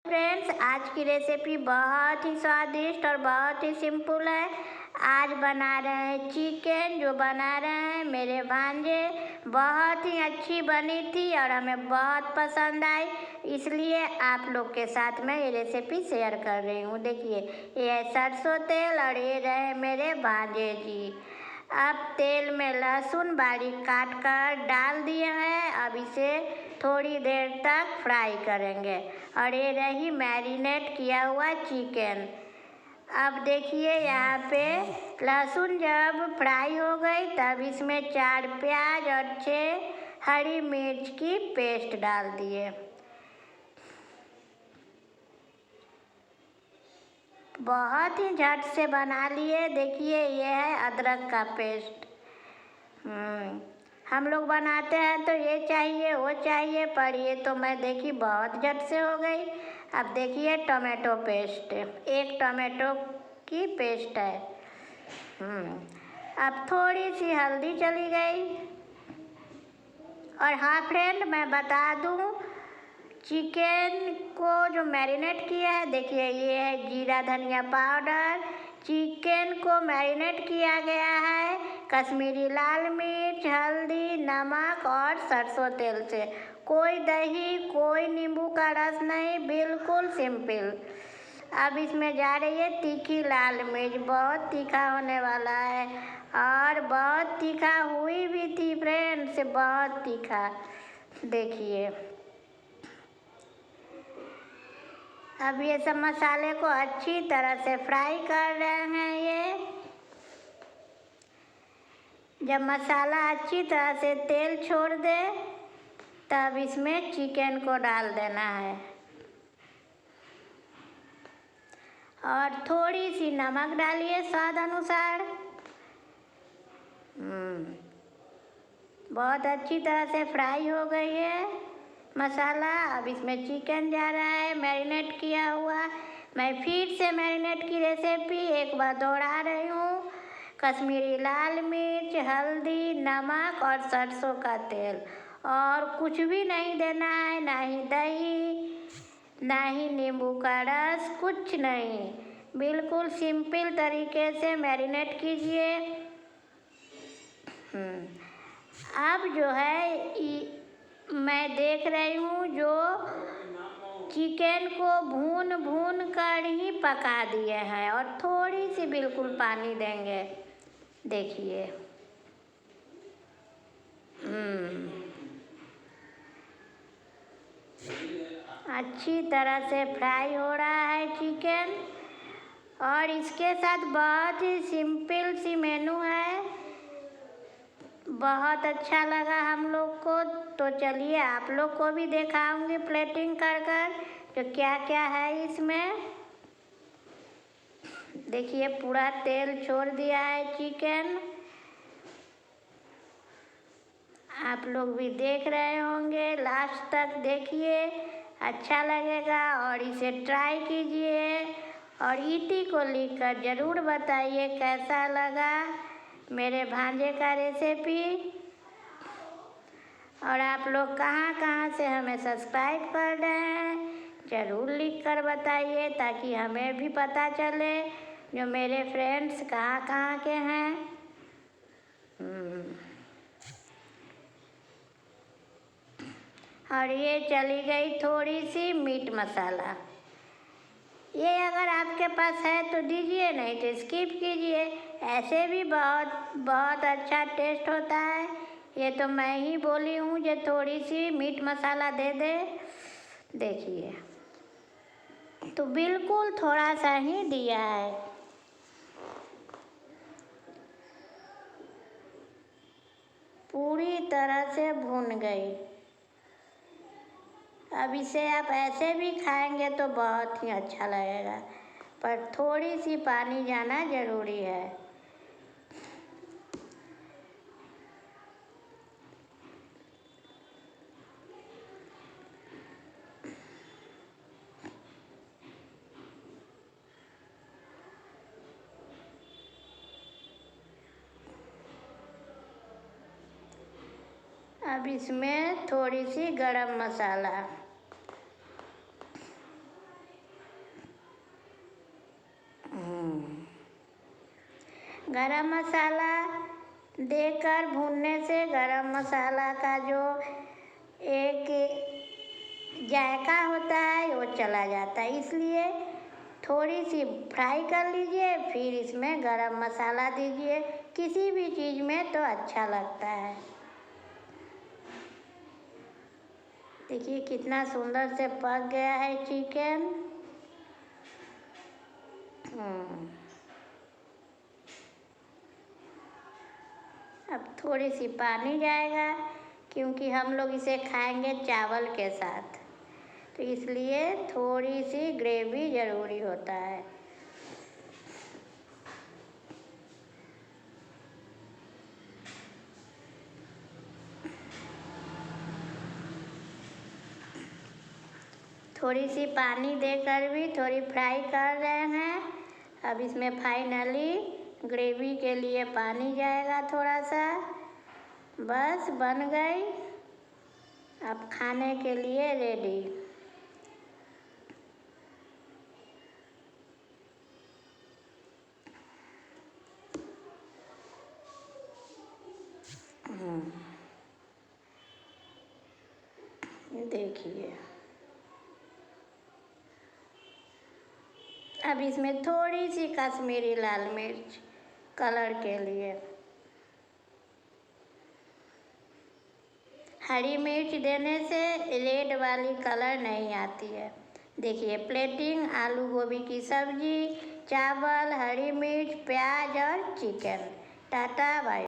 Friends, आज की recipe बहुत ही स्वादिष्ट और बहुत ही सिंपल है। आज बना रहे हैं चिकन, जो बना रहे हैं मेरे भांजे। बहुत ही अच्छी बनी थी और हमें बहुत पसंद आई, इसलिए आप लोग के साथ मैं ये रेसिपी शेयर कर रही हूँ। देखिए, ये है सरसों तेल और ये रहे मेरे भांजे जी। अब तेल में लहसुन बारीक काट कर डाल दिए हैं। अब इसे थोड़ी देर तक फ्राई करेंगे। और ये रही मैरिनेट किया हुआ चिकन। अब देखिए, यहाँ पे लहसुन जब फ्राई हो गई तब इसमें 4 प्याज और 6 हरी मिर्च की पेस्ट डाल दिए। बहुत ही झट से बना लिए। देखिए, ये है अदरक का पेस्ट। हम लोग बनाते हैं तो ये चाहिए वो चाहिए, पर ये तो मैं देखी बहुत झट से हो गई। अब देखिए, टोमेटो पेस्ट, 1 टोमेटो की पेस्ट है। अब थोड़ी सी हल्दी चली गई। और हाँ फ्रेंड, मैं बता दूँ, चिकन को जो मैरिनेट किया है, देखिए ये है जीरा धनिया पाउडर। चिकन को मैरिनेट किया गया है कश्मीरी लाल मिर्च, हल्दी, नमक और सरसों तेल से। कोई दही, कोई नींबू का रस नहीं, बिल्कुल सिंपल। अब इसमें जा रही है तीखी लाल मिर्च। बहुत तीखा होने वाला है और बहुत तीखा हुई भी थी फ्रेंड्स, बहुत तीखा। देखिए, अब ये सब मसाले को अच्छी तरह से फ्राई कर रहे हैं। ये जब मसाला अच्छी तरह से तेल छोड़ दे तब इसमें चिकन को डाल देना है और थोड़ी सी नमक डालिए स्वाद अनुसार। बहुत अच्छी तरह से फ्राई हो गई है मसाला। अब इसमें चिकन जा रहा है मैरिनेट किया हुआ। मैं फिर से मैरिनेट की रेसिपी एक बार दोहरा रही हूँ। कश्मीरी लाल मिर्च, हल्दी, नमक और सरसों का तेल, और कुछ भी नहीं देना है, ना ही दही, ना ही नींबू का रस, कुछ नहीं। बिल्कुल सिंपल तरीके से मैरिनेट कीजिए। अब जो है मैं देख रही हूँ, जो चिकन को भून भून कर ही पका दिए हैं और थोड़ी सी बिल्कुल पानी देंगे। देखिए, अच्छी तरह से फ्राई हो रहा है चिकन। और इसके साथ बहुत ही सिंपल सी मेनू है। बहुत अच्छा लगा हम लोग को, तो चलिए आप लोग को भी दिखाऊंगी प्लेटिंग कर कर तो क्या क्या है इसमें। देखिए, पूरा तेल छोड़ दिया है चिकन। आप लोग भी देख रहे होंगे, लास्ट तक देखिए, अच्छा लगेगा और इसे ट्राई कीजिए। और ईटी को लिखकर ज़रूर बताइए कैसा लगा मेरे भांजे का रेसिपी। और आप लोग कहाँ कहाँ से हमें सब्सक्राइब कर रहे हैं, ज़रूर लिख कर बताइए, ताकि हमें भी पता चले जो मेरे फ्रेंड्स कहाँ कहाँ के हैं। और ये चली गई थोड़ी सी मीट मसाला। ये अगर आपके पास है तो दीजिए, नहीं तो स्किप कीजिए। ऐसे भी बहुत बहुत अच्छा टेस्ट होता है। ये तो मैं ही बोली हूँ जो थोड़ी सी मीट मसाला दे दे। देखिए, तो बिल्कुल थोड़ा सा ही दिया है। पूरी तरह से भून गई। अब इसे आप ऐसे भी खाएंगे तो बहुत ही अच्छा लगेगा, पर थोड़ी सी पानी जाना ज़रूरी है। अब इसमें थोड़ी सी गरम मसाला, गरम मसाला देकर भूनने से गरम मसाला का जो एक जायका होता है वो चला जाता है, इसलिए थोड़ी सी फ्राई कर लीजिए, फिर इसमें गरम मसाला दीजिए। किसी भी चीज़ में तो अच्छा लगता है। देखिए कितना सुंदर से पक गया है चिकन। अब थोड़ी सी पानी जाएगा, क्योंकि हम लोग इसे खाएंगे चावल के साथ, तो इसलिए थोड़ी सी ग्रेवी ज़रूरी होता है। थोड़ी सी पानी देकर भी थोड़ी फ्राई कर रहे हैं। अब इसमें फाइनली ग्रेवी के लिए पानी जाएगा थोड़ा सा। बस बन गई, अब खाने के लिए रेडी। देखिए अब इसमें थोड़ी सी कश्मीरी लाल मिर्च कलर के लिए। हरी मिर्च देने से रेड वाली कलर नहीं आती है। देखिए प्लेटिंग आलू गोभी की सब्जी, चावल, हरी मिर्च, प्याज और चिकन। Tata bye.